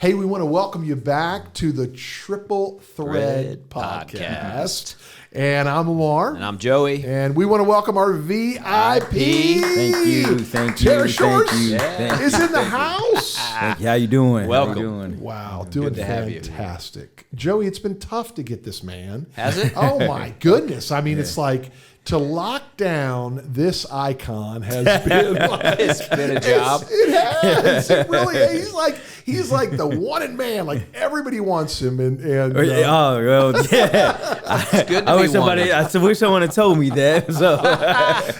Hey, we want to welcome you back to the Triple Thread Podcast. And I'm Lamar. And I'm Joey. And we want to welcome our VIP. Thank you. Tara Shores Thank you. is in the house. Thank you. How you doing? Welcome. How you doing? Wow, doing fantastic. Joey, it's been tough to get this man. Has it? Oh, my goodness. I mean, it's like to lock down this icon has been like, It's been a job. It has. It really is. He's like the wanted man. Like everybody wants him. And Oh, well, yeah. It's good to be wanted. I wish someone had told me that. So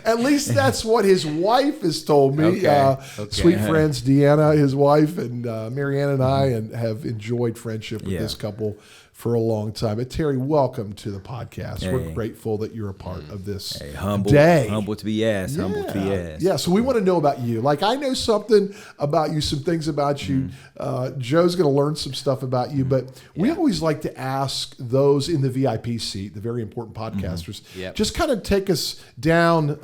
at least that's what his wife has told me. Okay. Sweet friends Deanna, his wife, and Marianne and I have enjoyed friendship with this couple for a long time. But Terry, welcome to the podcast. Hey. We're grateful that you're a part of this humble day. Humble to be asked. Humble to be asked. Yeah, so we want to know about you. Like, I know something about you, some things about you. Joe's going to learn some stuff about you, but we always like to ask those in the VIP seat, the very important podcasters, just kind of take us down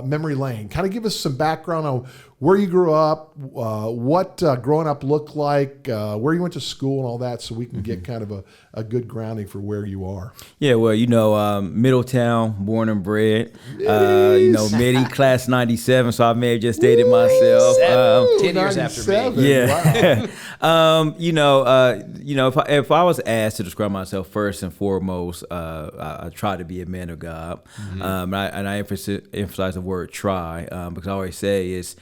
memory lane, kind of give us some background on where you grew up, what growing up looked like, where you went to school and all that, so we can get kind of a good grounding for where you are. Yeah, well, Middletown, born and bred. Midi, class 97, so I may have just dated myself. 10 years after me. Yeah. Wow. If I was asked to describe myself first and foremost, I try to be a man of God. I emphasize the word try because I always say it's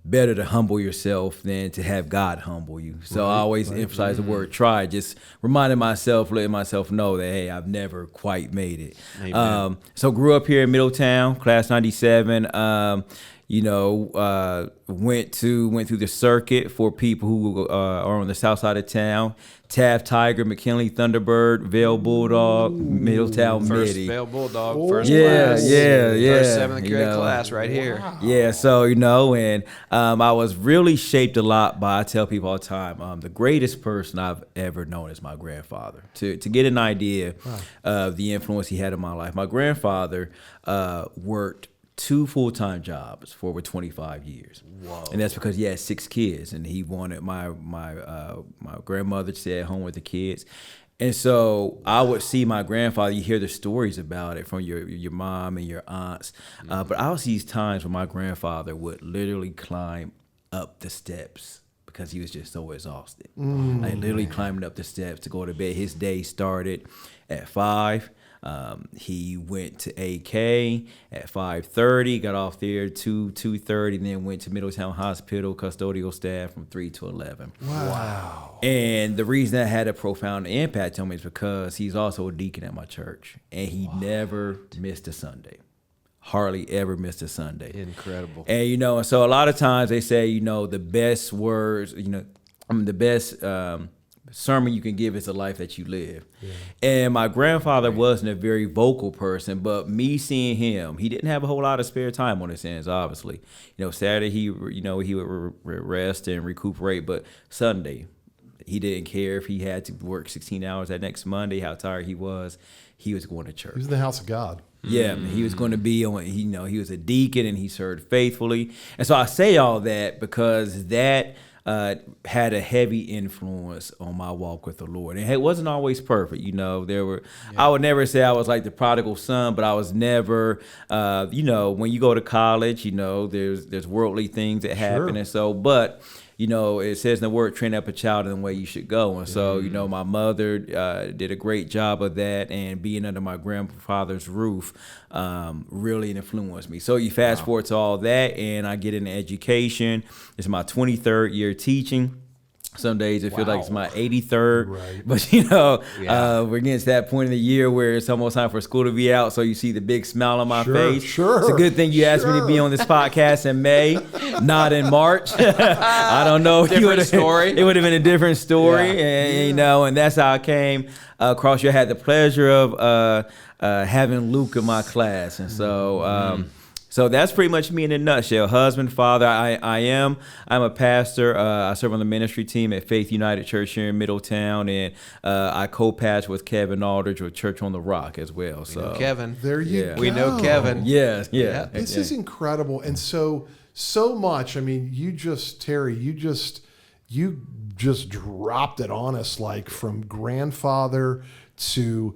better to humble yourself than to have God humble you. So I always emphasize the word try, just reminding myself, letting myself know that, hey, I've never quite made it. So grew up here in Middletown, class 97. Went through the circuit for people who are on the south side of town. Taft Tiger, McKinley Thunderbird, Vale Bulldog, Middletown First Midi. Vale Bulldog, first Yeah, class. yeah. First 7th grade class right here. Wow. Yeah, so, and I was really shaped a lot by, I tell people all the time, the greatest person I've ever known is my grandfather. To get an idea of the influence he had in my life, my grandfather worked 2 full-time jobs for over 25 years. Whoa. And that's because he had 6 kids, and he wanted my grandmother to stay at home with the kids. And so I would see my grandfather, you hear the stories about it from your mom and your aunts, but I would see these times when my grandfather would literally climb up the steps because he was just so exhausted. Like literally climbing up the steps to go to bed. His day started at 5. He went to AK at 5:30, got off there 2:30, and then went to Middletown Hospital custodial staff from 3 to 11. Wow. And the reason that had a profound impact on me is because he's also a deacon at my church, and he never missed a Sunday. Hardly ever missed a Sunday. Incredible. And, and so a lot of times they say, the best words, the best sermon you can give is the life that you live. And my grandfather wasn't a very vocal person, but me seeing him, he didn't have a whole lot of spare time on his hands, obviously. Saturday he would rest and recuperate, but Sunday he didn't care if he had to work 16 hours that next Monday, how tired he was going to church. He was in the house of God. Yeah, he was going to be on, he was a deacon and he served faithfully. And so I say all that because that had a heavy influence on my walk with the Lord. And it wasn't always perfect. I would never say I was like the prodigal son, but I was never, when you go to college, there's worldly things that happen. And so, but it says in the word, train up a child in the way you should go. And so, my mother did a great job of that, and being under my grandfather's roof really influenced me. So you fast forward to all that, and I get into education. It's my 23rd year teaching. Some days it feels like it's my 83rd, but we're getting to that point in the year where it's almost time for school to be out. So you see the big smile on my face. Sure. It's a good thing you asked me to be on this podcast in May, not in March. I don't know. Different story. It would have been a different story, and that's how I came across you. I had the pleasure of having Luke in my class, and so. So that's pretty much me in a nutshell. Husband, father. I'm a pastor. I serve on the ministry team at Faith United Church here in Middletown, and I co-pastor with Kevin Aldridge with Church on the Rock as well. We know Kevin. There you go. We know Kevin. Yeah. This is incredible, and so much. I mean, you just you just dropped it on us, like from grandfather to,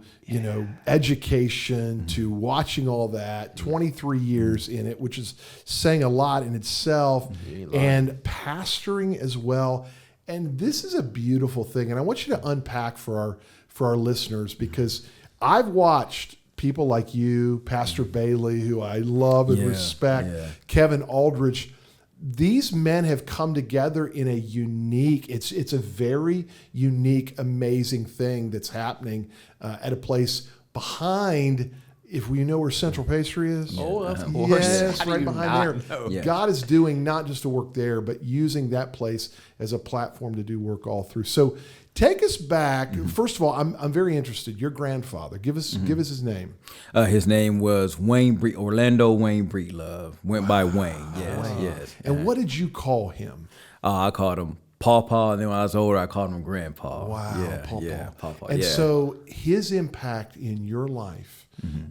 education to watching all that, 23 years in it, which is saying a lot in itself, and pastoring as well. And this is a beautiful thing. And I want you to unpack for our listeners, because I've watched people like you, Pastor Bailey, who I love and respect, Kevin Aldridge. These men have come together in a unique, it's a very unique, amazing thing that's happening at a place behind, if we know where Central Pastry is. Oh, of course. Yes, How do right you behind not know? there. God is doing not just a work there, but using that place as a platform to do work all through. So take us back. First of all, I'm very interested. Your grandfather, give us his name. His name was Orlando Wayne Breedlove. Went by Wayne. Yes. And what did you call him? I called him Pawpaw, and then when I was older, I called him Grandpa. Wow, Pawpaw. Pawpaw. And so his impact in your life,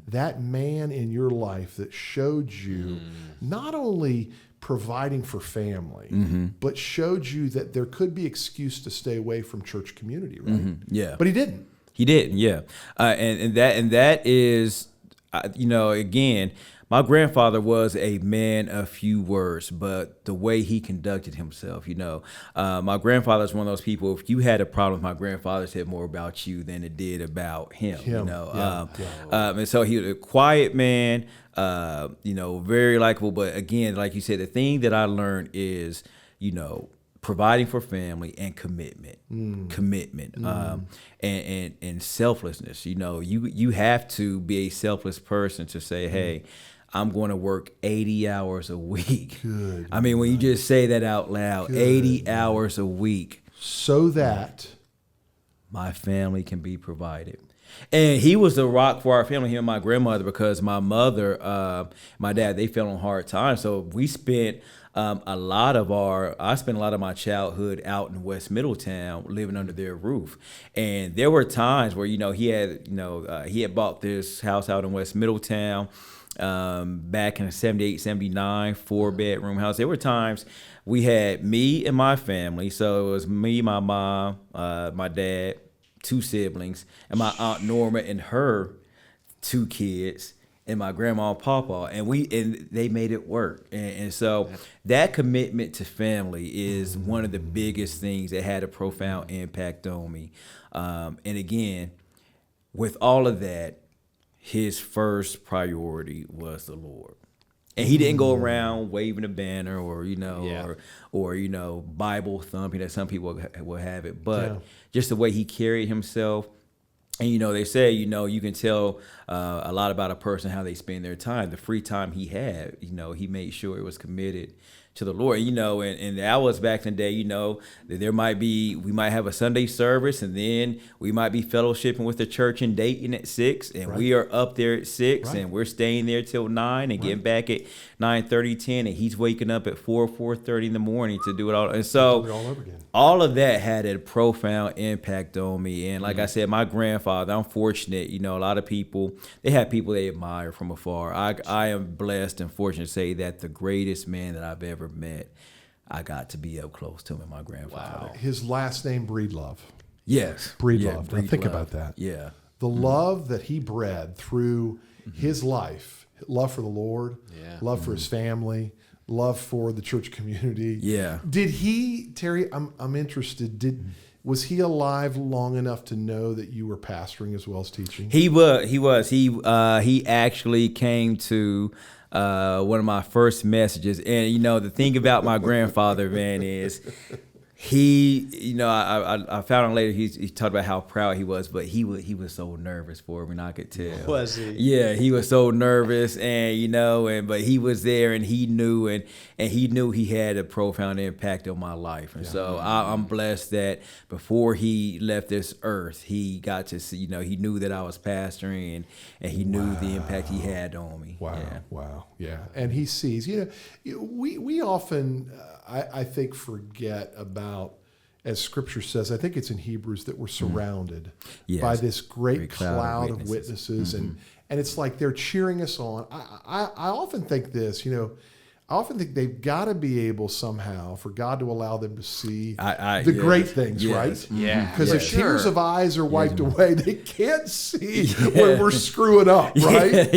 that man in your life that showed you not only providing for family, but showed you that there could be excuse to stay away from church community, right? Yeah. But he didn't. He didn't, yeah. And that is, again, my grandfather was a man of few words, but the way he conducted himself, my grandfather is one of those people, if you had a problem with my grandfather, said more about you than it did about him. And so he was a quiet man, very likable. But again, like you said, the thing that I learned is, providing for family and commitment, and selflessness. You have to be a selfless person to say, hey, I'm going to work 80 hours a week. Good. I mean, when you just say that out loud, 80 hours a week, so that my family can be provided. And he was the rock for our family, him and my grandmother, because my mother, my dad, they fell on hard times. So we spent I spent a lot of my childhood out in West Middletown, living under their roof. And there were times where, he had bought this house out in West Middletown back in 78, 79, 4-bedroom house. There were times we had me and my family. So it was me, my mom, my dad, 2 siblings, and my Aunt Norma and her 2 kids, and my grandma and papa, and they made it work. And so that commitment to family is one of the biggest things that had a profound impact on me. And again, with all of that, his first priority was the Lord. And he didn't go around waving a banner or Bible thumping, that some people will have it, but just the way he carried himself. And, they say, you can tell a lot about a person, how they spend their time. The free time he had, he made sure it was committed to the Lord. And that was back in the day, that we might have a Sunday service, and then we might be fellowshipping with the church in Dayton at 6, and we are up there at 6, and we're staying there till 9 and getting back at 9:30, 10, and he's waking up at 4:30 in the morning to do it all. And so all of that had a profound impact on me. And like I said, my grandfather, I'm fortunate, a lot of people, they have people they admire from afar. I am blessed and fortunate to say that the greatest man that I've ever met, I got to be up close to him, and my grandfather. Wow. His last name, Breedlove. Yes. Breedlove. Now think about that. Yeah. The love that he bred through his life, love for the Lord, love for his family, love for the church community. Yeah. Did he, Terry, I'm interested, was he alive long enough to know that you were pastoring as well as teaching? He was. He actually came to one of my first messages. And, the thing about my grandfather, man, is he, I found out later, he talked about how proud he was, but he was so nervous for me, and I could tell. Was he? Yeah, he was so nervous, and but he was there, and he knew, and he knew he had a profound impact on my life. And so I'm blessed that before he left this earth, he got to see, he knew that I was pastoring, and he knew the impact he had on me. Yeah. And he sees, we often, I think, forget about, as Scripture says, I think it's in Hebrews, that we're surrounded by this great cloud of witnesses. And it's like they're cheering us on. I often think this, I often think they've got to be able somehow for God to allow them to see the the great things, right? Yeah. Because if Sure. tears of eyes are wiped away, they can't see when we're screwing up, right?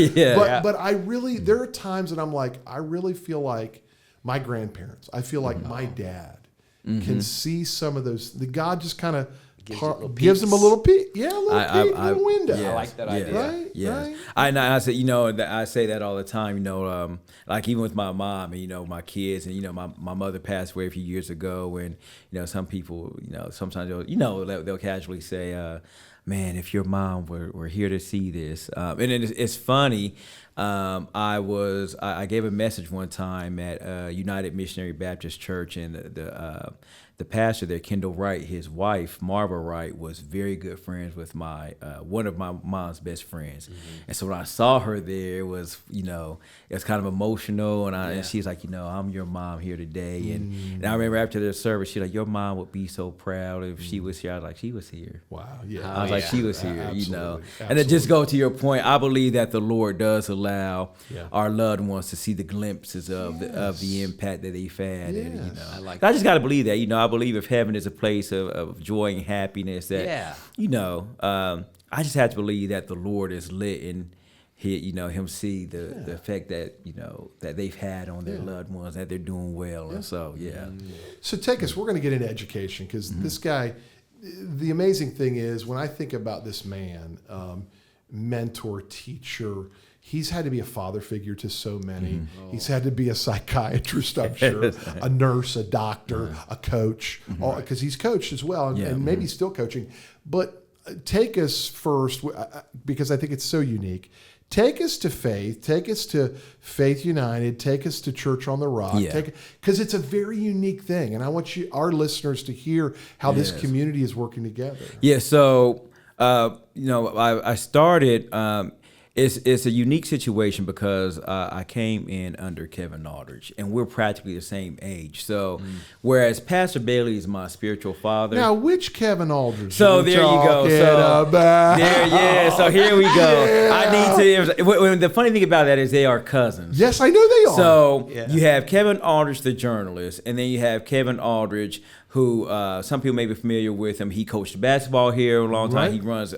But I really, there are times that I'm like, I really feel like my grandparents, I feel like my dad can see some of those. The God just kind of gives them a little peek. Yeah, a little window. I like that idea. Right? Yes. Right? I say, I say that all the time, like even with my mom and, my kids and, my mother passed away a few years ago and, some people, sometimes they'll casually say, man, if your mom were here to see this. And it's funny. I gave a message one time at United Missionary Baptist Church, and the pastor there, Kendall Wright, his wife Marva Wright, was very good friends with one of my mom's best friends. And so when I saw her there, it was kind of emotional, and she's like, I'm your mom here today, and I remember after the service, she's like, your mom would be so proud if she was here. I was like, she was here. Wow. Yeah. I was like, she was here, Absolutely. And to just go to your point, I believe that the Lord does allow our loved ones to see the glimpses of the impact that they've had. Yes. And, I just got to believe that. I believe if heaven is a place of joy and happiness, that I just have to believe that the Lord is lit and him see the effect that that they've had on their loved ones, that they're doing well, and so So take us. We're going to get into education because this guy. The amazing thing is when I think about this man, mentor, teacher. He's had to be a father figure to so many. He's had to be a psychiatrist, I'm sure, a nurse, a doctor, a coach, because he's coached as well, and maybe still coaching. But take us first, because I think it's so unique. Take us to faith. Take us to Faith United. Take us to Church on the Rock. Because it's a very unique thing, and I want our listeners to hear how this community is working together. Yeah. So, I started. It's a unique situation because I came in under Kevin Aldridge, and we're practically the same age. So, whereas Pastor Bailey is my spiritual father. Now, which Kevin Aldridge? So there you go. So here we go. I need to. The funny thing about that is they are cousins. Yes, I know they are. So you have Kevin Aldridge, the journalist, and then you have Kevin Aldridge, who some people may be familiar with him. He coached basketball here a long time. Right. He runs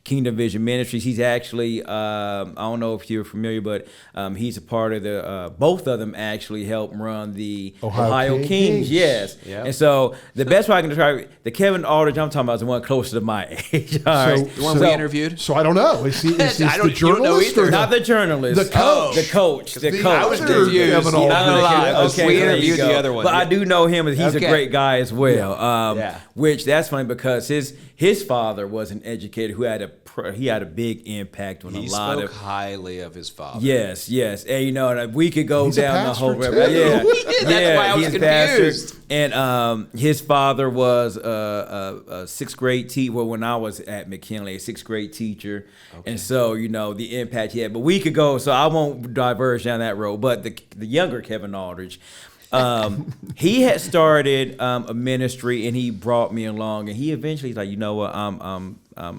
Kingdom Vision Ministries. He's actually, I don't know if you're familiar, but he's a part of the, both of them actually help run the Ohio Kings. Yes. Yep. And so the best way I can describe it, the Kevin Aldridge I'm talking about is the one closer to my age. The one we interviewed? So I don't know. Is he the journalist? Not the journalist. The coach. The coach. The coach. I was confused. Okay, we interviewed the other one. But I do know him. He's a great guy as well. Which that's funny because his father was an educator who had a big impact on a lot of. He spoke highly of his father. Yes, and and we could go down the whole too. That's why I was confused. And his father was a sixth grade teacher. Well, when I was at McKinley, a sixth grade teacher, and so the impact he had. But we could go, so I won't diverge down that road. But the younger Kevin Aldridge. He had started a ministry, and he brought me along, and he eventually was like, I'm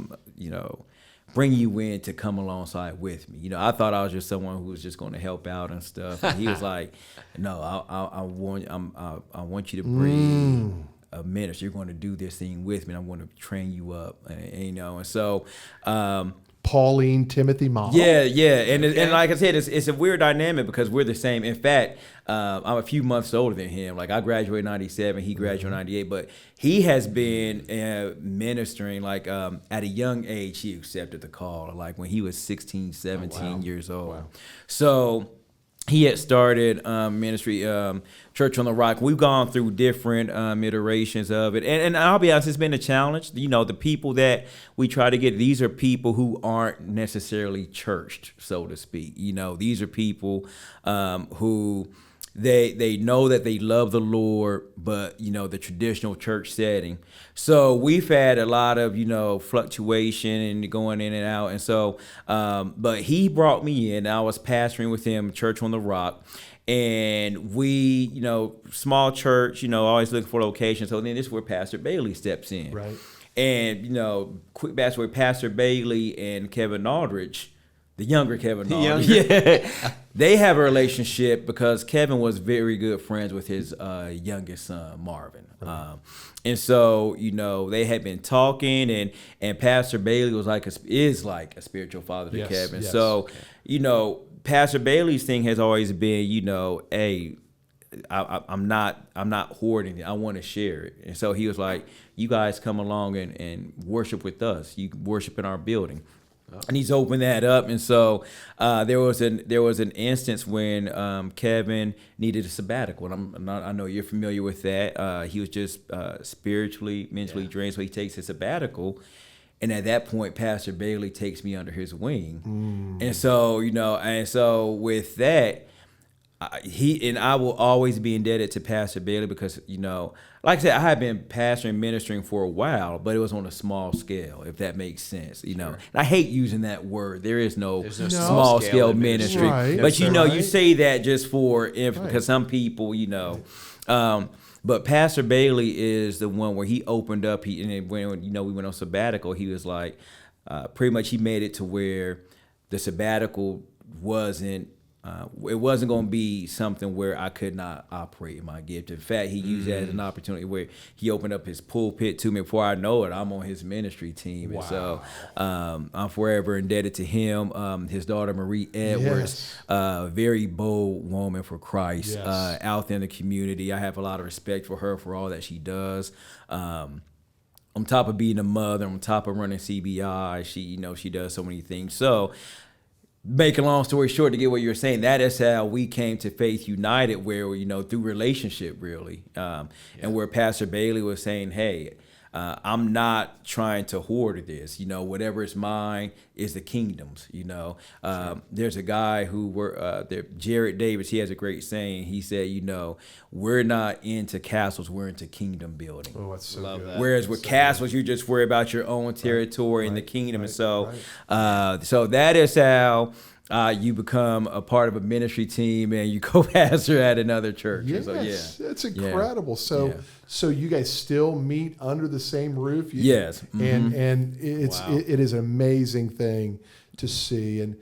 bring you in to come alongside with me. I thought I was just someone who was just going to help out and stuff. And he was like, no, I want you to bring a ministry. You're going to do this thing with me, and I'm going to train you up, and so. Pauline Timothy model. Yeah, and like I said, it's a weird dynamic because we're the same. In fact, I'm a few months older than him. Like I graduated in '97, he graduated in '98, but he has been ministering like at a young age. He accepted the call, like when he was 16, 17 years old. Wow. So he had started ministry, Church on the Rock. We've gone through different iterations of it. And I'll be honest, it's been a challenge. The people that we try to get, these are people who aren't necessarily churched, so to speak. These are people who they know that they love the Lord, but, the traditional church setting. So we've had a lot of, fluctuation and going in and out. And so, but he brought me in. I was pastoring with him, Church on the Rock. And we, small church, always looking for locations. So then this is where Pastor Bailey steps in. Right. And, quick backstory, Pastor Bailey and Kevin Aldridge, The younger Kevin Hall. Yeah. They have a relationship because Kevin was very good friends with his youngest son, Marvin. And so, they had been talking, and Pastor Bailey was is like a spiritual father to Kevin. Yes. So, Pastor Bailey's thing has always been, hey, I'm not hoarding it. I want to share it. And so he was like, you guys come along and worship with us. You worship in our building. And he's opened that up, and so there was an instance when Kevin needed a sabbatical. And I know you're familiar with that. He was just spiritually, mentally drained, so he takes a sabbatical. And at that point, Pastor Bailey takes me under his wing, and so with that, I will always be indebted to Pastor Bailey because, like I said, I have been pastoring and ministering for a while, but it was on a small scale, if that makes sense, Sure. And I hate using that word. There's no small scale ministry. Right. But, you say that just for because some people, but Pastor Bailey is the one where he opened up. When we went on sabbatical, he was like, pretty much he made it to where the sabbatical wasn't. It wasn't going to be something where I could not operate in my gift. In fact, he used that as an opportunity where he opened up his pulpit to me. Before I know it, I'm on his ministry team. Wow. And so I'm forever indebted to him. His daughter, Marie Edwards, very bold woman for Christ, out there in the community. I have a lot of respect for her for all that she does. On top of being a mother, on top of running CBI, she does so many things. So, make a long story short, to get what you're saying, that is how we came to Faith United, where, through relationship, really. And where Pastor Bailey was saying, hey, I'm not trying to hoard this. Whatever is mine is the kingdom's. There's a guy Jared Davis, he has a great saying. He said, we're not into castles, we're into kingdom building. Oh, that's so good. Whereas with castles, you just worry about your own territory and the kingdom. And so, so that is how you become a part of a ministry team and you co-pastor at another church. Yes, so, that's incredible. So you guys still meet under the same roof? Yes. Mm-hmm. And it is an amazing thing to see. And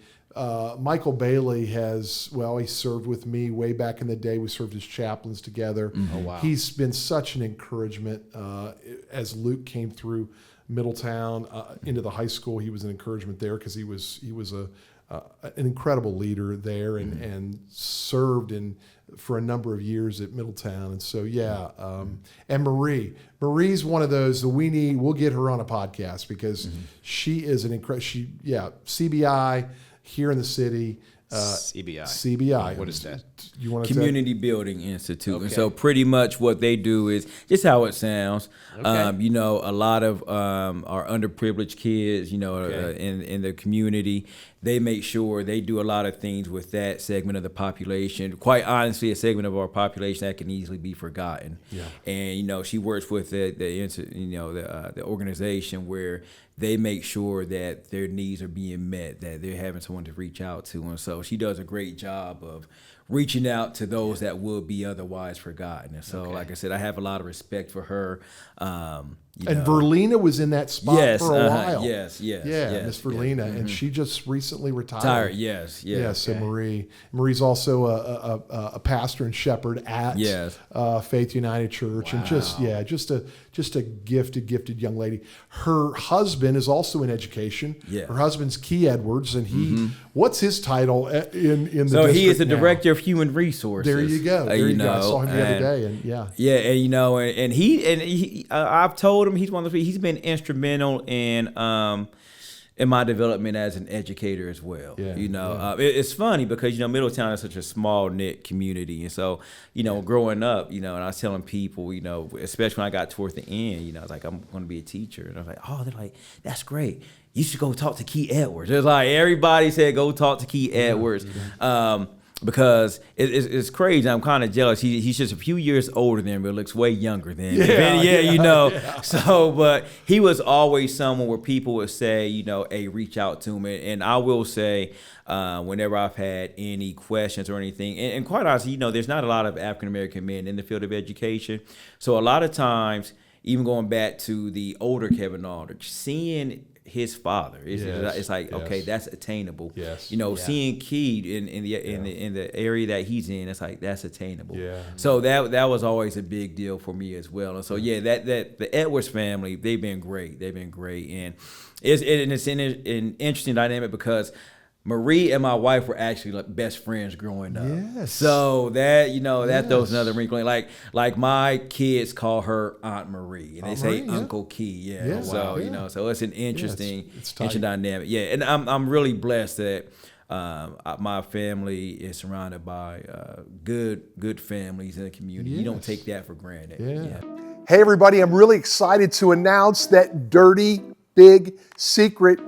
Michael Bailey he served with me way back in the day. We served as chaplains together. Mm-hmm. Oh, wow. He's been such an encouragement as Luke came through Middletown into the high school. He was an encouragement there because he was an incredible leader there and served for a number of years at Middletown. And so, and Marie's one of those that we'll get her on a podcast because she is an incredible, CBI here in the city. CBI. What is that? You want Community Building Institute. Okay. And so pretty much what they do is just how it sounds. Okay. A lot of our underprivileged kids, in the community, they make sure they do a lot of things with that segment of the population. Quite honestly, a segment of our population that can easily be forgotten. Yeah. And she works with the organization where they make sure that their needs are being met, that they're having someone to reach out to. And so she does a great job of reaching out to those that would be otherwise forgotten. And so, like I said, I have a lot of respect for her. And Verlina was in that spot for a while. Yes, Miss Verlina, and she just recently retired. Yes. So Marie's also a pastor and shepherd at Faith United Church, and just a gifted young lady. Her husband is also in education. Yeah. Her husband's Key Edwards, and what's his title in the district? So he is the director of human resources. There you go. I saw him the other day, and he I've told him he's one of those. He's been instrumental in my development as an educator as well. It's funny because Middletown is such a small knit community, and so growing up, and I was telling people, especially when I got towards the end, I was like, I'm going to be a teacher, and I was like, oh, they're like, that's great. You should go talk to Key Edwards. It's like everybody said, go talk to Key Edwards. Because it's crazy. I'm kind of jealous. He's just a few years older than me, but looks way younger than me. So, but he was always someone where people would say, hey, reach out to him. And I will say, whenever I've had any questions or anything, and quite honestly, there's not a lot of African-American men in the field of education. So a lot of times, even going back to the older Kevin Aldridge, seeing his father, it's like, okay, that's attainable. Yes. Seeing Key in the area that he's in, it's like that's attainable. Yeah. So that was always a big deal for me as well. And so that the Edwards family, they've been great. And it's an interesting dynamic because Marie and my wife were actually like best friends growing up. Yes. So that throws another wrinkle. Like my kids call her Aunt Marie, and they say Uncle Key. Yeah. Yeah. So Wow. So it's an interesting, it's interesting dynamic. Yeah. And I'm really blessed that my family is surrounded by good families in the community. You don't take that for granted. Yeah. Hey everybody, I'm really excited to announce that Dirty Big Secret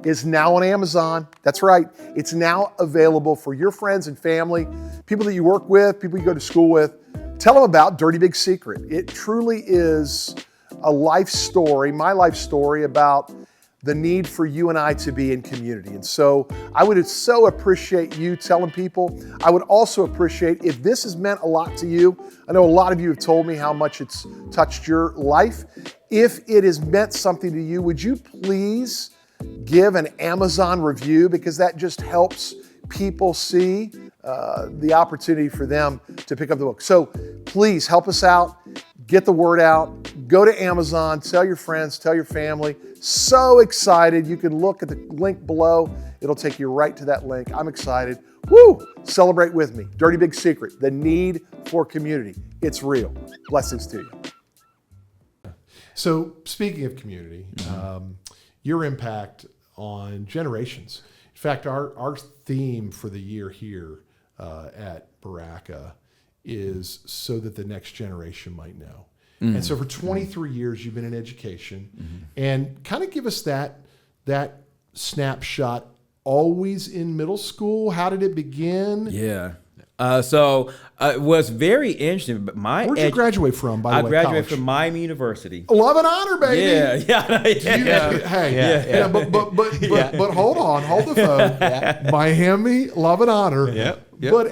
is now on Amazon. That's right. It's now available for your friends and family, people that you work with, people you go to school with. Tell them about Dirty Big Secret. It truly is a life story, my life story about the need for you and I to be in community. And so I would so appreciate you telling people. I would also appreciate if this has meant a lot to you. I know a lot of you have told me how much it's touched your life. If it has meant something to you, would you please give an Amazon review, because that just helps people see the opportunity for them to pick up the book. So please help us out, get the word out, go to Amazon, tell your friends, tell your family. So excited. You can look at the link below. It'll take you right to that link. I'm excited. Woo! Celebrate with me. Dirty Big Secret, the need for community. It's real. Blessings to you. So speaking of community, your impact on generations. In fact, our theme for the year here at Baraka is so that the next generation might know. And so for 23 years, you've been in education, and kind of give us that snapshot. Always in middle school. How did it begin? Yeah. So it was very interesting. But Where'd you graduate from, by the way? I graduated college? from Miami University. Love and honor, baby. Yeah. But hold on, hold the phone. Miami, love and honor. Yep. But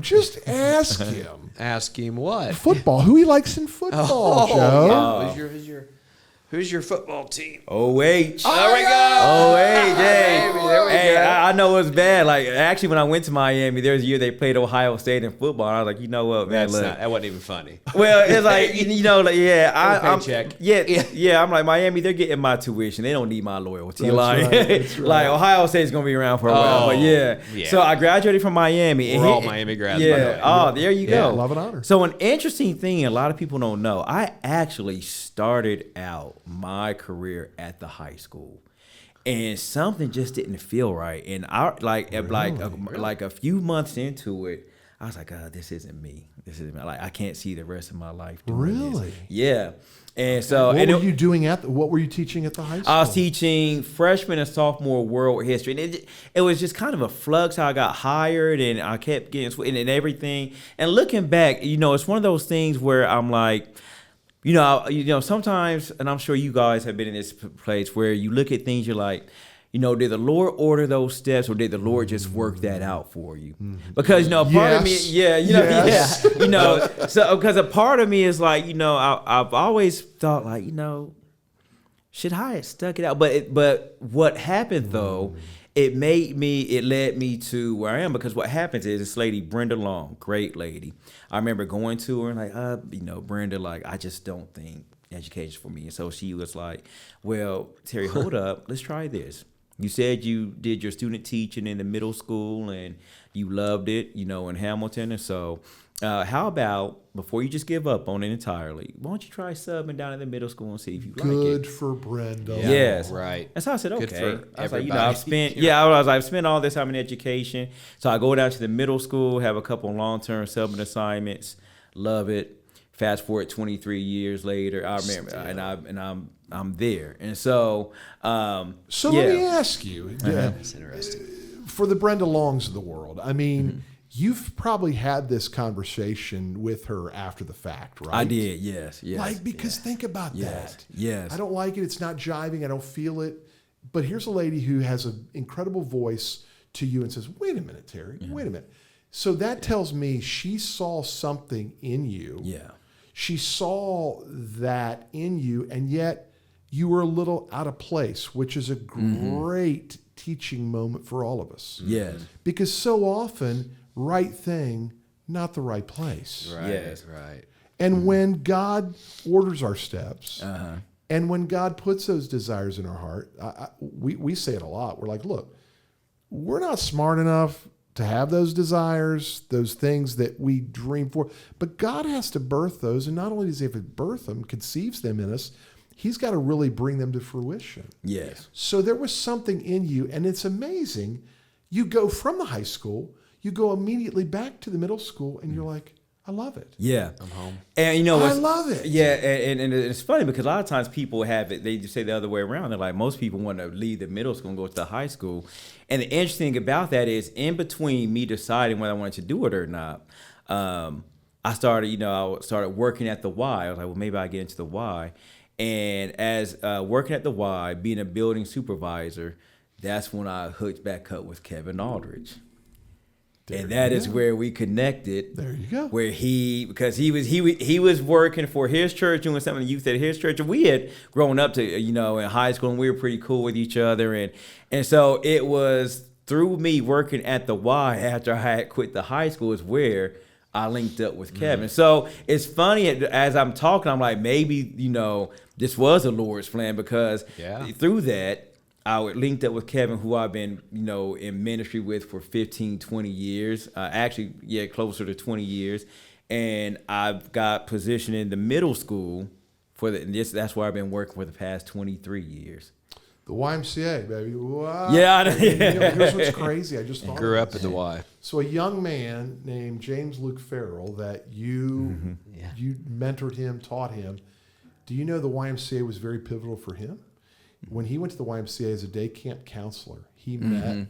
just ask him. Ask him what? Football. Who he likes in football, Joe? Yeah. Who's your football team? OH. There we go. OH. Hey, There we go. I know it's bad. Like, actually, when I went to Miami, there was a year they played Ohio State in football. And I was like, you know what, man? That wasn't even funny. Well, it's like, I'm paycheck. I'm like, Miami, they're getting my tuition. They don't need my loyalty. That's right. Like Ohio State's gonna be around for a while. But yeah. So I graduated from Miami. We're all Miami grads. Yeah. By the way. Oh, there you go. Love and honor. So an interesting thing a lot of people don't know, I actually started out my career at the high school. And something just didn't feel right. And like a few months into it, I was like, this isn't me. Like, I can't see the rest of my life doing this. Yeah. And so what were you teaching at the high school? I was teaching freshman and sophomore world history. And it was just kind of a flux how I got hired, and I kept getting and everything. And looking back, it's one of those things where I'm like, sometimes, and I'm sure you guys have been in this place where you look at things, you're like, did the Lord order those steps, or did the Lord just work that out for you? Because part of me, so because a part of me is like, I've always thought like, should I have stuck it out? But what happened though? It led me to where I am, because what happens is this lady, Brenda Long, great lady. I remember going to her and like, Brenda, like, I just don't think education's for me. And so she was like, well, Terry, hold up. Let's try this. You said you did your student teaching in the middle school and you loved it, in Hamilton. And so how about, before you just give up on it entirely, why don't you try subbing down at the middle school and see if you like it? Good for Brenda. Yeah. Yes. Right. And so I said, okay. Good for I was like, everybody. I've spent all this time in education. So I go down to the middle school, have a couple of long-term subbing assignments, love it. Fast forward 23 years later, I remember, and I'm there. And so, let me ask you, That's interesting. For the Brenda Longs of the world, I mean, you've probably had this conversation with her after the fact, right? I did, yes. Think about that. Yes. I don't like it. It's not jiving. I don't feel it. But here's a lady who has an incredible voice to you and says, wait a minute, Terry, wait a minute. So that tells me she saw something in you. Yeah. she saw that in you, and yet you were a little out of place, which is a great teaching moment for all of us. Yes. Because so often, right thing, not the right place. Right. Yes. Right. And when God orders our steps, and when God puts those desires in our heart, we say it a lot. We're like, look, we're not smart enough to have those desires, those things that we dream for. But God has to birth those. And not only does he have to birth them, conceives them in us, he's got to really bring them to fruition. Yes. So there was something in you. And it's amazing. You go from the high school, you go immediately back to the middle school, and you're like, I love it. Yeah. I'm home. And you know I what's, love it. Yeah, and it's funny because a lot of times people have it, they just say the other way around. They're like, most people want to leave the middle school and go to the high school. And the interesting thing about that is, in between me deciding whether I wanted to do it or not, I started working at the Y. I was like, well, maybe I get into the Y. And as working at the Y, being a building supervisor, that's when I hooked back up with Kevin Aldridge. And that is where we connected. There you go. Where because he was working for his church, doing something in youth at his church, and we had grown up to in high school, and we were pretty cool with each other, and so it was through me working at the Y after I had quit the high school is where I linked up with Kevin. So it's funny as I'm talking, I'm like, maybe this was the Lord's plan, because through that, I linked up with Kevin, who I've been, in ministry with for 15, 20 years. Closer to 20 years. And I've got positioned in the middle school that's where I've been working for the past 23 years. The YMCA, baby. Wow. Yeah. Here's what's crazy. I just thought Grew of up this. at the Y. So a young man named James Luke Farrell that you mentored him, taught him. Do you know the YMCA was very pivotal for him? When he went to the YMCA as a day camp counselor, he met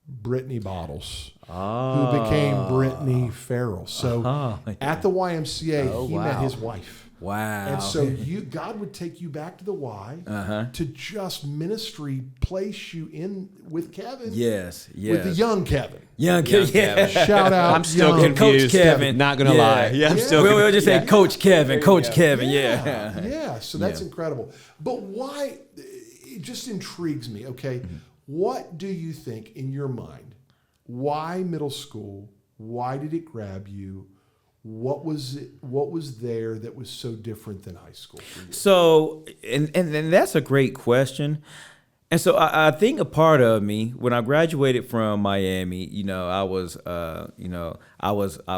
Brittany Bottles, who became Brittany Farrell. So at the YMCA, he met his wife. Wow. And so God would take you back to the Y to just ministry place you in with Kevin. Yes. With the young Kevin. Young Kevin. Shout out. I'm still young confused. Coach Kevin. Not going to lie. Yeah, I'm still We'll just say Coach Kevin. Coach Kevin. Yeah. Yeah. So that's incredible. But why? It just intrigues me. Okay. What do you think in your mind? Why middle school? Why did it grab you? What was it? What was there that was so different than high school for you? So, and that's a great question. And so I think a part of me, when I graduated from Miami, I'll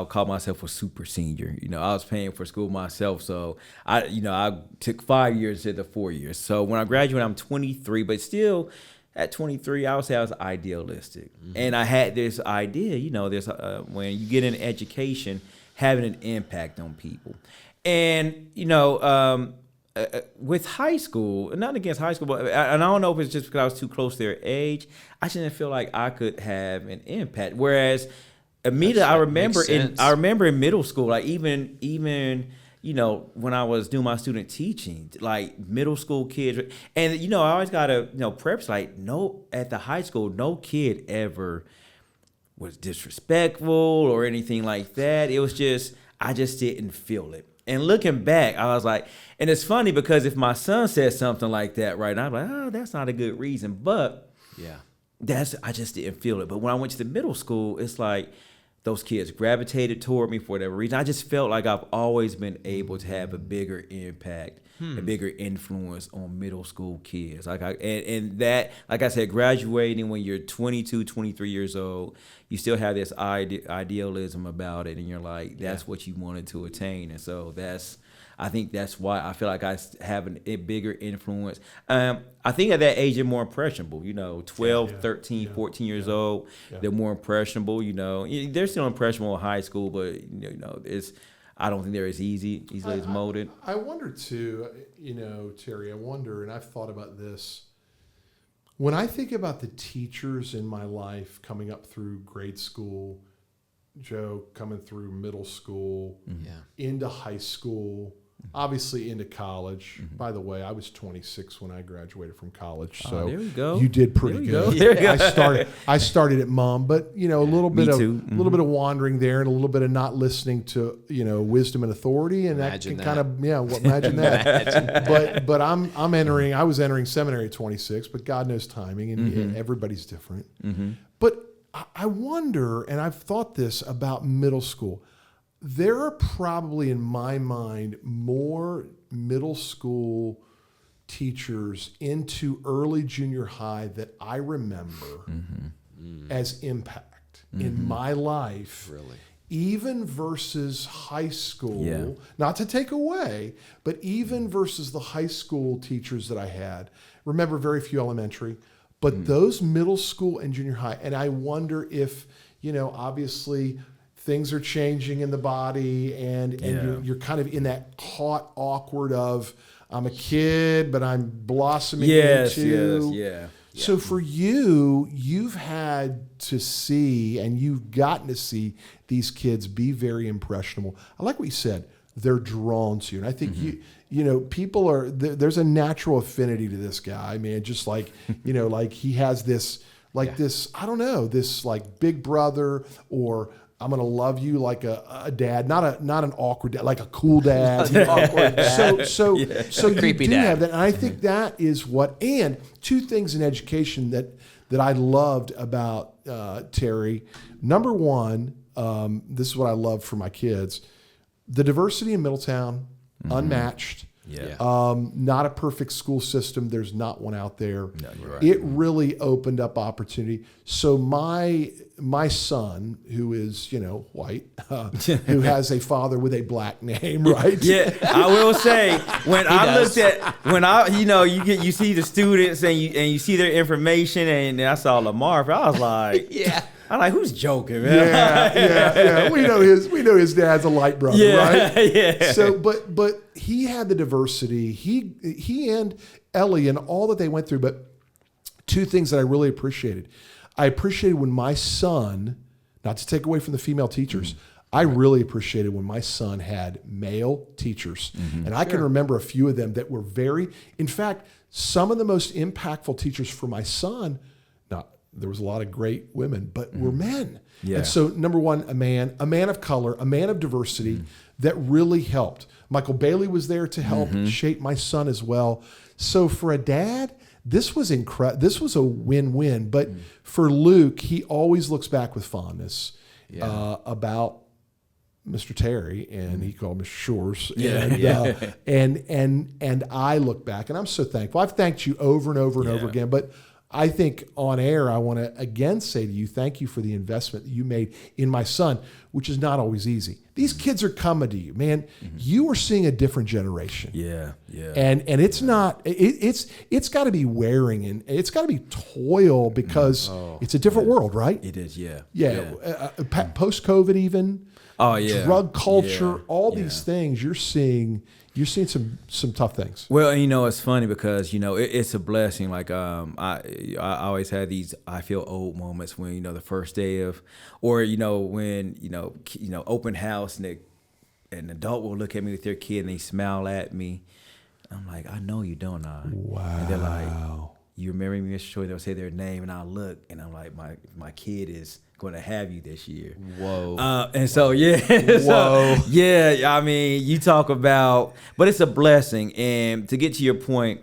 call myself a super senior. I was paying for school myself. So I took 5 years instead of 4 years. So when I graduated, I'm 23, but still at 23, I would say I was idealistic. And I had this idea, when you get an education, having an impact on people. And, with high school, not against high school, but and I don't know if it's just because I was too close to their age, I just didn't feel like I could have an impact. Whereas immediately, I remember in middle school, like even when I was doing my student teaching, like middle school kids, and I always gotta preface at the high school, no kid ever was disrespectful or anything like that. It was just I just didn't feel it. And looking back, I was like, and it's funny because if my son said something like that right now, I'm like, oh, that's not a good reason. But I just didn't feel it. But when I went to the middle school, it's like those kids gravitated toward me for whatever reason. I just felt like I've always been able to have a bigger impact, a bigger influence on middle school kids. And that, like I said, graduating when you're 22, 23 years old, you still have this idealism about it, and you're like, that's what you wanted to attain. And so I think that's why I feel like I have a bigger influence. I think at that age, they're more impressionable, 12, 13, 14 years old. They're more impressionable, They're still impressionable in high school, but, I don't think they're as easily as molded. I wonder, too, Terry, and I've thought about this. When I think about the teachers in my life coming up through grade school, Joe coming through middle school, into high school, obviously into college. By the way, I was 26 when I graduated from college, so there you go. you did pretty There you good. go. I started at mom, but a little bit of too. a little bit of wandering there, and a little bit of not listening to wisdom and authority, and Imagine that that. can kind of imagine that. But I was entering seminary at 26, but God knows timing, and everybody's different. But I wonder, and I've thought this about middle school. There are probably, in my mind, more middle school teachers into early junior high that I remember as impact in my life. Really? Even versus high school, Yeah. not to take away, but even versus the high school teachers that I had. Remember, very few elementary, but those middle school and junior high. And I wonder if, obviously things are changing in the body, and you're kind of in that caught awkward of, I'm a kid, but I'm blossoming into. Yes. So for you, you've had to see, and you've gotten to see these kids be very impressionable. I like what you said. They're drawn to you. And I think people are, there's a natural affinity to this guy, man. Just like, like he has this, this, I don't know, this like big brother, or I'm going to love you like a dad, not an awkward dad, like a cool dad. Awkward dad. So you Creepy do dad. have that. And I think that is what, and two things in education that I loved about Terry. Number one, this is what I love for my kids. The diversity in Middletown, unmatched. Yeah. Not a perfect school system. There's not one out there. No, you're right. It really opened up opportunity. So my son, who is white, who has a father with a black name, right? Yeah, I will say when you see the students and you see their information, and I saw Lamar, I was like, Yeah. I'm like, who's joking, man? Yeah. We know his dad's a light brother, right? Yeah. So, but he had the diversity. He and Ellie and all that they went through. But two things that I really appreciated. I appreciated when my son, not to take away from the female teachers, I really appreciated when my son had male teachers. And I can remember a few of them that were in fact, some of the most impactful teachers for my son, there was a lot of great women, but were men. Yeah. And so number one, a man of color, a man of diversity that really helped. Michael Bailey was there to help shape my son as well. So for a dad, this was incredible. This was a win-win. But for Luke, he always looks back with fondness about Mr. Terry, and he called Mr. Shores. And I look back, and I'm so thankful. I've thanked you over and over and over again, but I think on air, I want to again say to you, thank you for the investment that you made in my son, which is not always easy. These kids are coming to you, man. You are seeing a different generation. Yeah. And it's not, it's got to be wearing, and it's got to be toil, because it's a different world, right? It is, yeah. Post-COVID even. Oh, yeah. Drug culture, all Yeah. these things, you're seeing some tough things. Well, it's funny because it's a blessing. Like I always had these I feel old moments when the first day of, or when open house, and an adult will look at me with their kid and they smile at me. I'm like, I know you, don't I? Wow. And they're like, you remember me, Mr. Choi? They'll say their name, and I'll look, and I'm like, my kid is going to have you this year. Whoa. And so, I mean, you talk about, but it's a blessing. And to get to your point,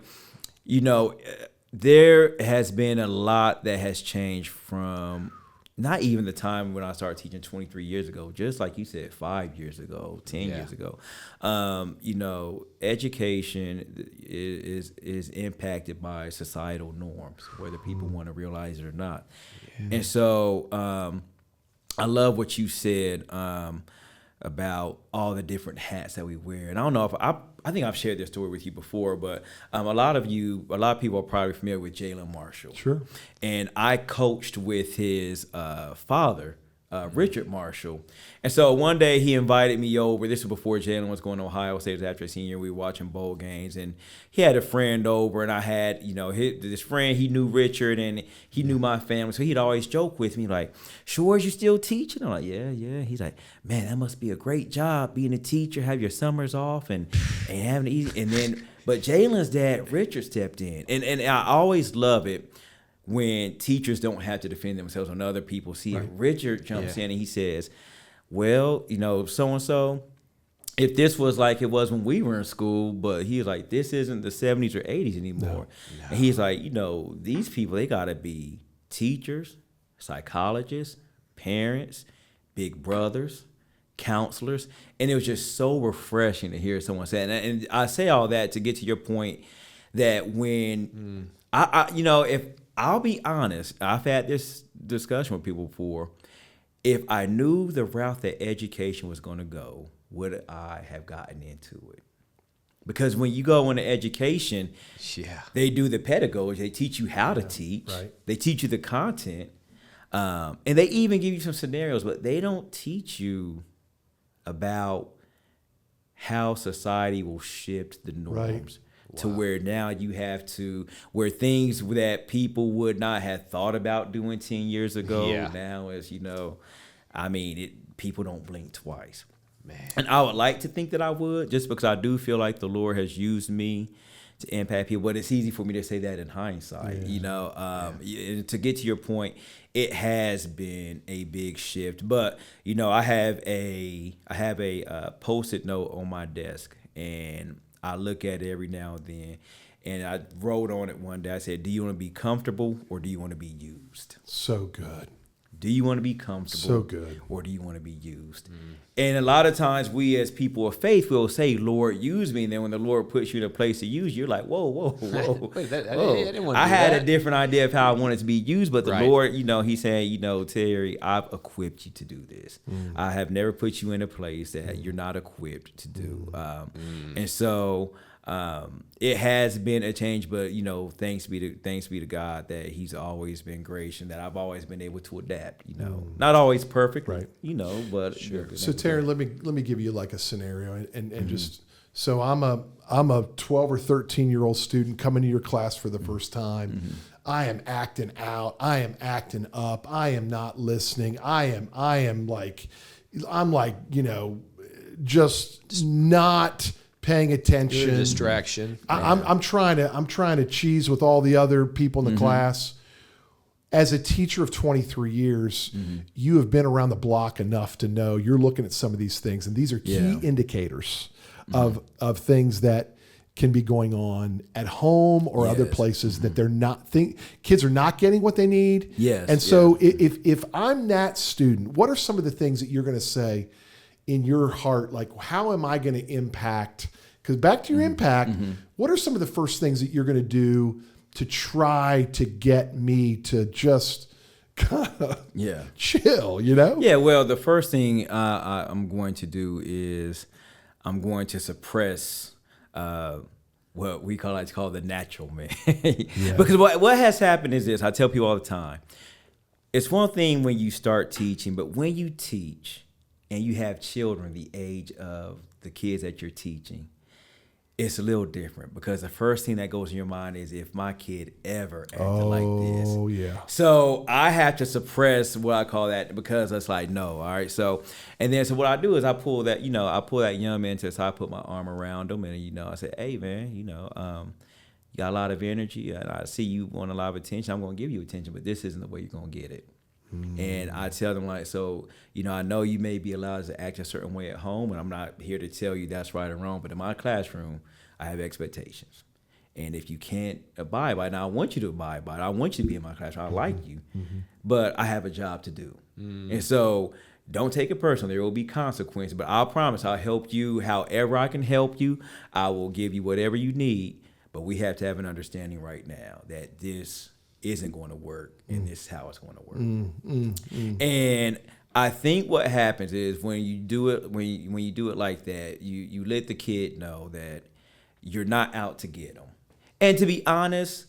there has been a lot that has changed from not even the time when I started teaching 23 years ago, just like you said, 5 years ago, 10 years ago. Education is impacted by societal norms, whether people want to realize it or not. And so I love what you said about all the different hats that we wear. And I don't know if I think I've shared this story with you before, but a lot of people are probably familiar with Jalen Marshall. Sure. And I coached with his father Richard Marshall. And so one day he invited me over. This was before Jalen was going to Ohio State. It was after his senior. We were watching bowl games, and he had a friend over, and I had, this friend, he knew Richard, and he knew my family. So he'd always joke with me like, "Sure, you still teaching?" I'm like, yeah. He's like, "Man, that must be a great job being a teacher, have your summers off and having easy." And then, but Jalen's dad, Richard, stepped in. And I always love it when teachers don't have to defend themselves on other people. See, right. Richard jumps in and he says, "Well, so-and-so, if this was like it was when we were in school," but he's like, "This isn't the 70s or 80s anymore." No. And he's like, "These people, they got to be teachers, psychologists, parents, big brothers, counselors." And it was just so refreshing to hear someone say that. And I say all that to get to your point that when if I'll be honest, I've had this discussion with people before. If I knew the route that education was going to go, would I have gotten into it? Because when you go into education, they do the pedagogy. They teach you how to teach. Right. They teach you the content. And they even give you some scenarios, but they don't teach you about how society will shift the norms. Right. To where now you have to, where things that people would not have thought about doing 10 years ago, now as people don't blink twice. Man. And I would like to think that I would, just because I do feel like the Lord has used me to impact people, but it's easy for me to say that in hindsight, And to get to your point, it has been a big shift. But, I have a Post-it note on my desk, and I look at it every now and then, and I wrote on it one day. I said, "Do you want to be comfortable or do you want to be used?" So good. Do you want to be comfortable? So good. Or do you want to be used? And a lot of times we as people of faith will say, "Lord, use me." And then when the Lord puts you in a place to use you, you're like, whoa. Wait, I had a different idea of how I wanted to be used, but the Lord, He's saying, "Terry, I've equipped you to do this. I have never put you in a place that you're not equipped to do." And so it has been a change, but thanks be to God that He's always been gracious and that I've always been able to adapt. Not always perfect, right? But sure. So Terry, let me give you like a scenario, and just so I'm a 12 or 13-year-old student coming to your class for the first time. I am acting out. I am acting up. I am not listening. I'm just not paying attention. You're a distraction. I'm trying to cheese with all the other people in the class. As a teacher of 23 years, you have been around the block enough to know you're looking at some of these things, and these are key indicators of things that can be going on at home or other places that they're not kids are not getting what they need. Yes. And so if I'm that student, what are some of the things that you're going to say in your heart, like, how am I going to impact? Because back to your impact, what are some of the first things that you're going to do to try to get me to just kind of chill, Yeah, well, the first thing I'm going to do is I'm going to suppress what we call the natural man. Because what has happened is this, I tell people all the time, it's one thing when you start teaching, but when you teach and you have children the age of the kids that you're teaching, it's a little different, because the first thing that goes in your mind is, if my kid ever acted like this. Oh, yeah. So I have to suppress what I call that, because it's like, no, all right. So what I do is I pull that young man to the side, I put my arm around him, and, I say, "Hey, man, you got a lot of energy, and I see you want a lot of attention. I'm going to give you attention, but this isn't the way you're going to get it." And I tell them, like, so, I know you may be allowed to act a certain way at home, and I'm not here to tell you that's right or wrong, but in my classroom, I have expectations. And if you can't abide by it, now I want you to abide by it. I want you to be in my classroom. I like you, but I have a job to do. And so don't take it personal. There will be consequences, but I promise I'll help you however I can help you. I will give you whatever you need, but we have to have an understanding right now that this isn't going to work, and this is how it's going to work. And I think what happens is when you do it, when you do it like that, you let the kid know that you're not out to get them. And to be honest,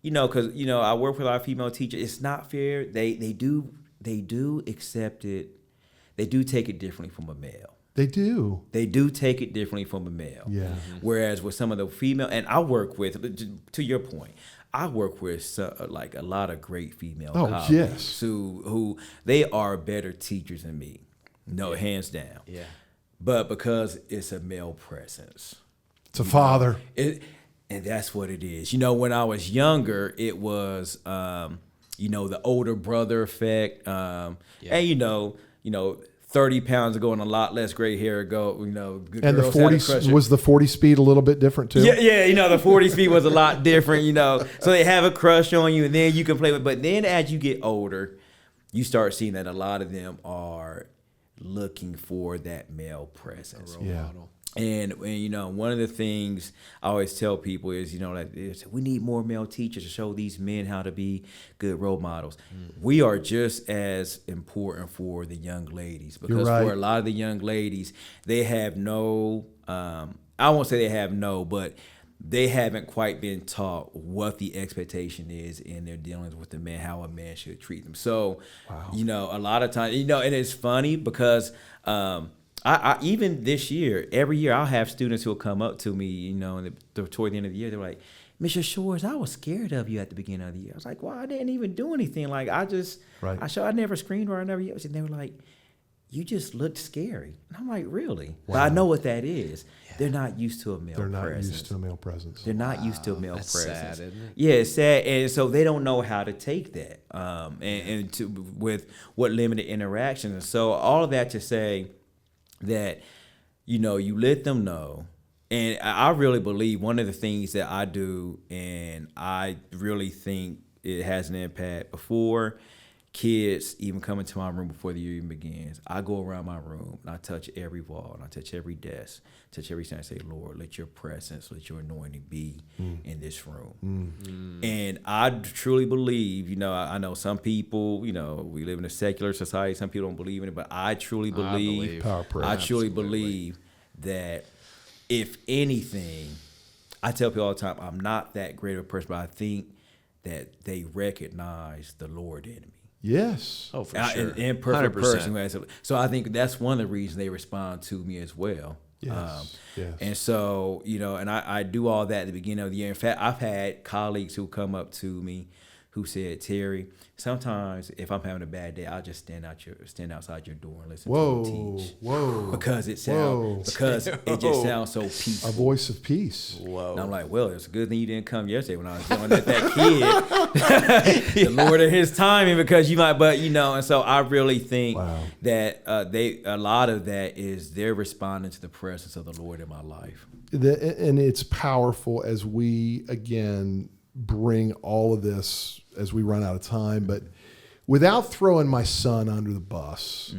because I work with our female teachers, it's not fair. They do they do accept it. They do take it differently from a male. They do. They do take it differently from a male. Yeah. Whereas with some of the female, and I work with, to your point, I work with like a lot of great female colleagues yes. who they are better teachers than me. No, hands down. Yeah. But because it's a male presence. It's a father. And that's what it is. You know, when I was younger, it was, the older brother effect. And, 30 pounds ago and a lot less gray hair ago, And the 40 was the 40 speed a little bit different too? Yeah, the 40 speed was a lot different, So they have a crush on you and then you can play with. But then as you get older, you start seeing that a lot of them are looking for that male presence. Yeah. And one of the things I always tell people is, we need more male teachers to show these men how to be good role models. We are just as important for the young ladies because for a lot of the young ladies, they have no, I won't say they have no, but they haven't quite been taught what the expectation is in their dealings with the man, how a man should treat them. So, a lot of times, and it's funny because, I even this year, every year I'll have students who will come up to me, toward the end of the year. They're like, Mr. Shores, I was scared of you at the beginning of the year. I was like, well, I didn't even do anything. Like, I never screened or I never used. And they were like, you just looked scary. And I'm like, really? Wow. But I know what that is. Yeah. They're not used to a male presence. They're not used to a male presence. They're not used to a male That's presence. sad, isn't it? Yeah, it's sad. And so they don't know how to take that with what limited interactions. And so all of that to say that, you let them know. And I really believe one of the things that I do, and I really think it has an impact before kids even come into my room before the year even begins, I go around my room and I touch every wall and I touch every desk, touch every stand. I say, Lord, let your presence, let your anointing be in this room. And I truly believe, I know some people, we live in a secular society. Some people don't believe in it, but I truly believe, I truly believe that if anything, I tell people all the time, I'm not that great of a person, but I think that they recognize the Lord in me. Yes. Oh, for sure. An imperfect 100%. person who has it. So I think that's one of the reasons they respond to me as well. Yes. Yes. And so, and I do all that at the beginning of the year. In fact, I've had colleagues who come up to me who said, Terry, sometimes if I'm having a bad day, I'll just stand outside your door and listen to you teach. Whoa. Because it just sounds so peaceful. A voice of peace. Whoa. And I'm like, well, it's a good thing you didn't come yesterday when I was yelling at that kid. The Lord of his timing, because you might, but and so I really think that a lot of that is they're responding to the presence of the Lord in my life. And it's powerful as we, again, bring all of this as we run out of time, but without throwing my son under the bus,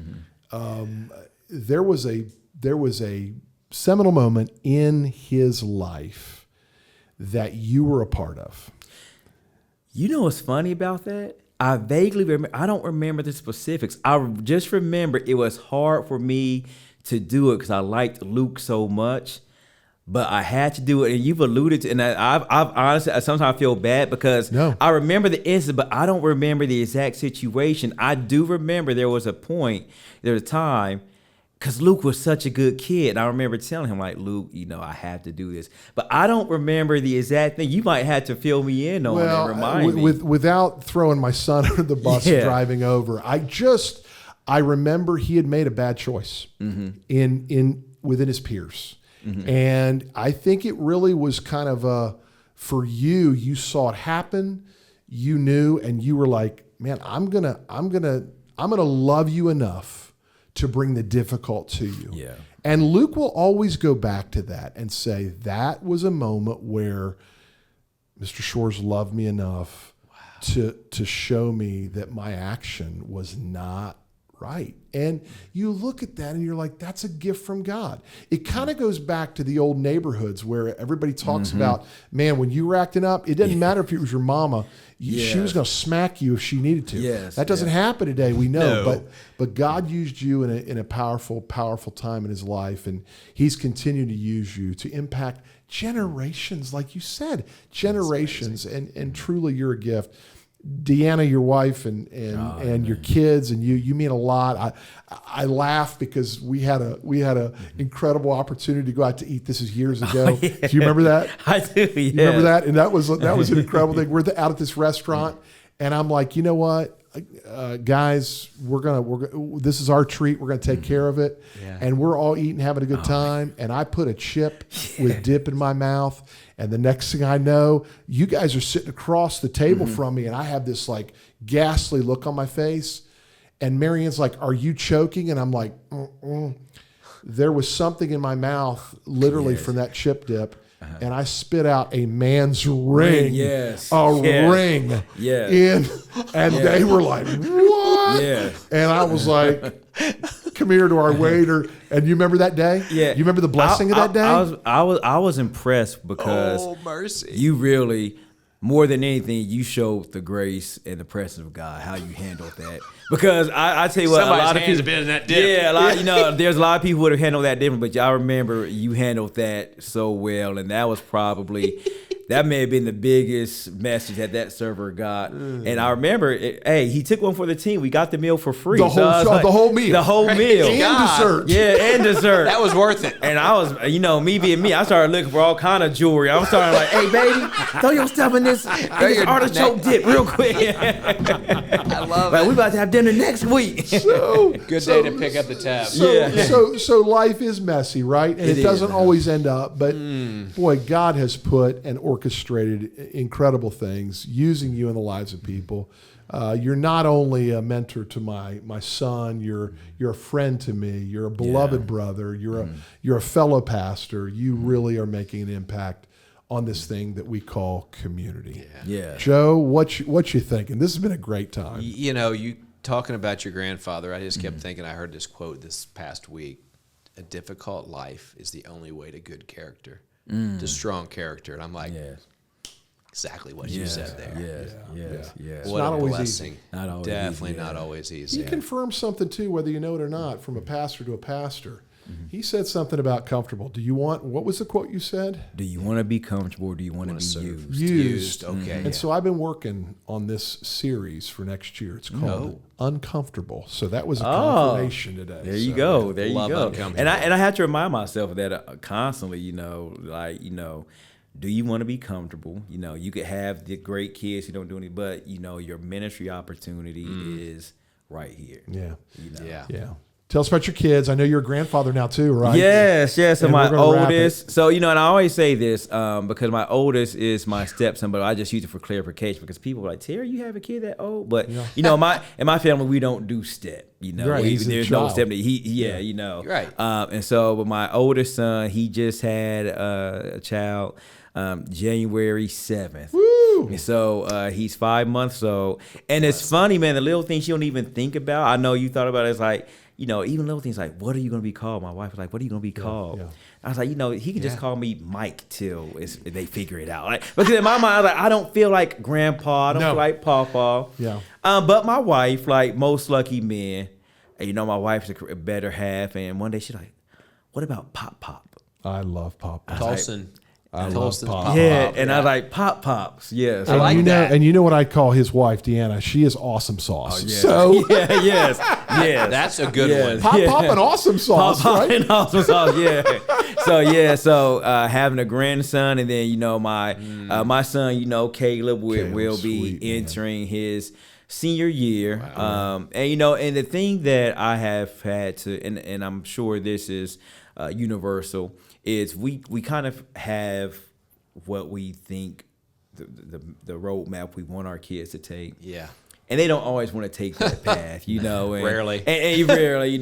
there was a seminal moment in his life that you were a part of. You know what's funny about that? I vaguely remember. I don't remember the specifics. I just remember it was hard for me to do it because I liked Luke so much. But I had to do it, and you've alluded to, and I've honestly, sometimes feel bad because I remember the incident, but I don't remember the exact situation. I do remember there was a time, because Luke was such a good kid. And I remember telling him, like, Luke, I have to do this. But I don't remember the exact thing. You might have to fill me in on and remind me. Without throwing my son under the bus and driving over, I remember he had made a bad choice within his peers. Mm-hmm. And I think it really was kind of for you saw it happen, you knew, and you were like, man, I'm gonna love you enough to bring the difficult to you. Yeah. And Luke will always go back to that and say, that was a moment where Mr. Shores loved me enough to show me that my action was not right. And you look at that and you're like, that's a gift from God. It kind of goes back to the old neighborhoods where everybody talks about, man, when you were acting up, it didn't matter if it was your mama. She was going to smack you if she needed to. Yes, that doesn't happen today, we know. But God used you in a powerful, powerful time in his life. And he's continued to use you to impact generations, like you said, generations. And truly you're a gift. Deanna, your wife, and your kids, and you mean a lot. I laugh because we had a incredible opportunity to go out to eat. This is years ago. Do you remember that? I do. Yeah. You remember that? And that was an incredible thing. We're out at this restaurant, and I'm like, you know what, guys, this is our treat. We're gonna take care of it, and we're all eating, having a good time. And I put a chip with dip in my mouth. And the next thing I know, you guys are sitting across the table from me, and I have this like ghastly look on my face. And Marianne's like, "Are you choking?" And I'm like, There was something in my mouth, literally from that chip dip, and I spit out a man's ring. Ring. And they were like, "What?" And I was like, "Come here to our waiter." And you remember that day? Yeah. You remember the blessing of that day? I was impressed because you really, more than anything, you showed the grace and the presence of God, how you handled that. Because I tell you what, Somebody's a lot of hands people have been in that dip. Yeah, there's a lot of people who would have handled that different, but I remember you handled that so well, and that was probably that may have been the biggest message that server got. And I remember, he took one for the team. We got the meal for free. The whole meal. The whole meal. And dessert. Yeah, and dessert. That was worth it. And I was, me being me, I started looking for all kind of jewelry. I'm starting like, "Hey, baby, throw your stuff in this artichoke dip real quick." I love Like, it. we about to have dinner next week. Good day to pick up the tab. So life is messy, right? And it doesn't always end up. But boy, God has put and orchestrated incredible things using you in the lives of people. You're not only a mentor to my son, you're a friend to me. You're a beloved brother. You're a fellow pastor. You really are making an impact on this thing that we call community. Joe, what you thinking? This has been a great time. You talking about your grandfather, I just kept thinking, I heard this quote this past week: "A difficult life is the only way to good character, to strong character." And I'm like, exactly what you said there. Yes. What not a always blessing. easy. Not always Definitely easy, not always easy. He confirms something too, whether you know it or not, from a pastor to a pastor. He said something about comfortable. What was the quote you said? Do you want to be comfortable or do you want to be used? Used. Okay. And so I've been working on this series for next year. It's called Uncomfortable. So that was a confirmation today. There you go. There you Love go. uncomfortable. And I have to remind myself of that constantly, do you want to be comfortable? You could have the great kids who don't do anything, but your ministry opportunity is right here. Yeah. Tell us about your kids. I know you're a grandfather now too, right? Yes. So And my we're gonna wrap oldest. So and I always say this because my oldest is my stepson, but I just use it for clarification because people are like, "Terry, you have a kid that old?" But in my family we don't do step. Right, he's a there's no child. step. Right. And so, but my oldest son, he just had a child. January 7th. Woo! And so he's 5 months old. And it's funny, man, the little things you don't even think about. I know you thought about it. It's like, even little things like, what are you going to be called? My wife was like, what are you going to be called? I was like, he can just call me Mike till they figure it out. Like, because in my mind, I was like, I don't feel like grandpa. I don't feel like pawpaw. Yeah. But my wife, like most lucky men, and my wife's a better half. And one day she's like, what about Pop Pop? I love Pop. Tolson. I love Pop. And I was like, Pop Pops. Yes. I like that. And you know what I call his wife, Deanna? She is awesome sauce. So yes. That's a good one. Pop and awesome sauce, right? And awesome sauce, So having a grandson, and then my son, Caleb will be entering his senior year. And the thing that I have had to, and I'm sure this is universal, is we kind of have what we think the roadmap we want our kids to take. Yeah. And they don't always want to take that path, and Rarely. and rarely,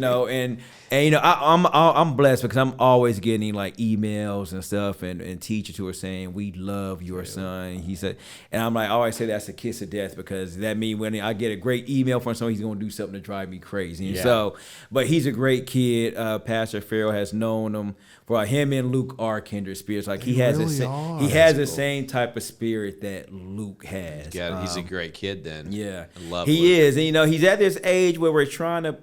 I'm blessed because I'm always getting like emails and stuff and teachers who are saying, "We love your son." He said, and I'm like, I always say that's a kiss of death because that means when I get a great email from someone, he's going to do something to drive me crazy. And so, but he's a great kid. Pastor Farrell has known him. For him and Luke are kindred spirits. Like he has the same type of spirit that Luke has. He's a great kid then. Yeah. I love he Luke. is. And, he's at this age where we're trying to,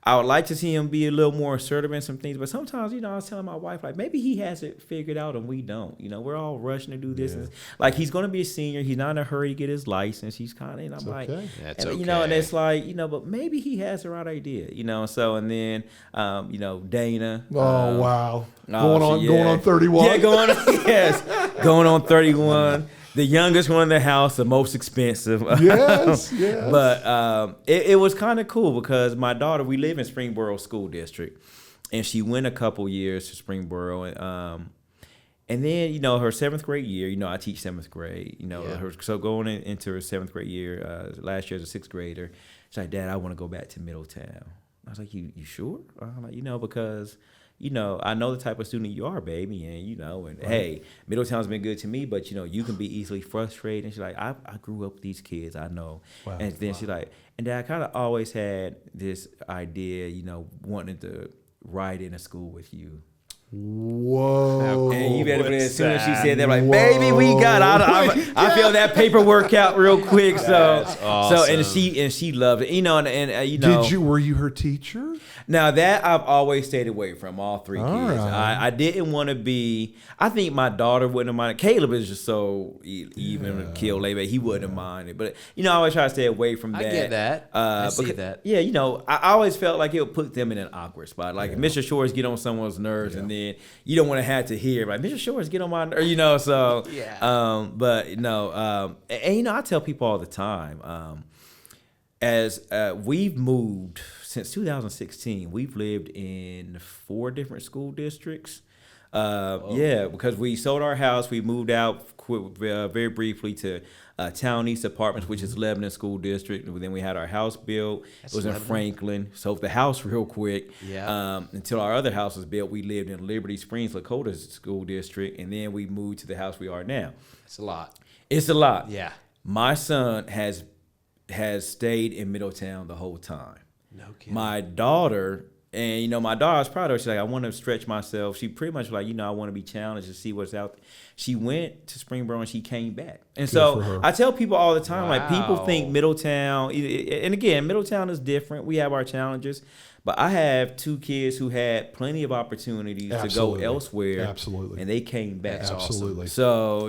I would like to see him be a little more assertive in some things, but sometimes, I was telling my wife, like, maybe he has it figured out and we don't. We're all rushing to do this. And, like, he's going to be a senior. He's not in a hurry to get his license. He's kind of, I'm like, okay. That's and, okay. And it's like, but maybe he has the right idea, So, and then, Dana. Oh, wow. Going on 31. Yeah, going on 31. The youngest one in the house, the most expensive. Yes. But it was kind of cool because my daughter, we live in Springboro School District, and she went a couple years to Springboro. And then, her 7th grade year, I teach 7th grade, so going into her 7th grade year, last year as a 6th grader, she's like, Dad, I want to go back to Middletown. I was like, you sure? I'm like, because... I know the type of student you are, baby, and hey, Middletown's been good to me, but you can be easily frustrated. And she's like, I grew up with these kids, I know. Wow. And then she's like, and Dad, I kind of always had this idea, wanting to ride in a school with you. Whoa! And you better believe as soon as she said that, like, baby, we got. I filled that paperwork out real quick. That's awesome. So and she loved it. Were you her teacher? Now that I've always stayed away from all 3 kids. Right. I didn't want to be. I think my daughter wouldn't have minded. Caleb is just so even killed later. He wouldn't have minded. But I always try to stay away from that. I get that. I see that. Yeah, I always felt like it would put them in an awkward spot. Like if Mr. Shores get on someone's nerves, and then you don't want to have to hear like Mr. Shores get on my nerves. So I tell people all the time. As we've moved since 2016, we've lived in 4 different school districts. Because we sold our house, we moved out very briefly to Town East Apartments, which is Lebanon School District. And then we had our house built. It was in Franklin. Sold the house real quick. Yeah. Until our other house was built, we lived in Liberty Springs, Lakota School District, and then we moved to the house we are now. It's a lot. It's a lot. Yeah. My son has stayed in Middletown the whole time. No kidding. My daughter, and my daughter was proud of her. She's like, I want to stretch myself. She pretty much like, I want to be challenged to see what's out there. She went to Springboro and she came back. And so I tell people all the time, like people think Middletown, and again, Middletown is different. We have our challenges. But I have 2 kids who had plenty of opportunities to go elsewhere. Absolutely. And they came back. That's absolutely. Awesome. So,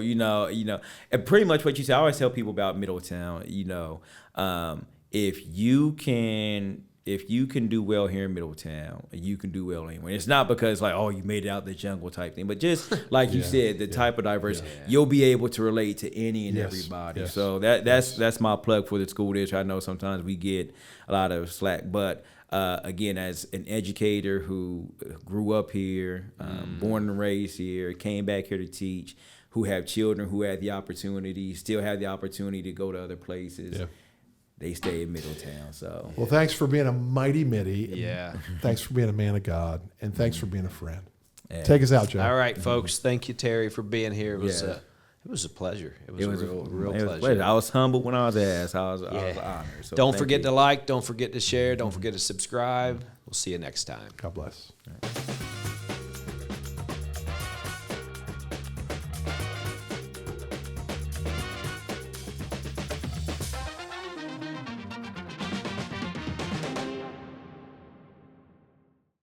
and pretty much what you say, I always tell people about Middletown, if you can do well here in Middletown, you can do well anywhere. It's not because like, you made it out the jungle type thing, but just like you said, the type of diversity, you'll be able to relate to any and everybody. Yes. So that's my plug for the school district. I know sometimes we get a lot of slack, but again, as an educator who grew up here, born and raised here, came back here to teach, who have children who had the opportunity, still have the opportunity to go to other places. Yeah. They stay in Middletown. So thanks for being a mighty Mitty. Yeah. Thanks for being a man of God, and thanks for being a friend. Yeah. Take us out, Joe. All right, folks. Thank you, Terry, for being here. It was a pleasure. It was a real pleasure. I was humbled when I was asked. I was honored. So don't forget to like. Don't forget to share. Don't forget to subscribe. We'll see you next time. God bless.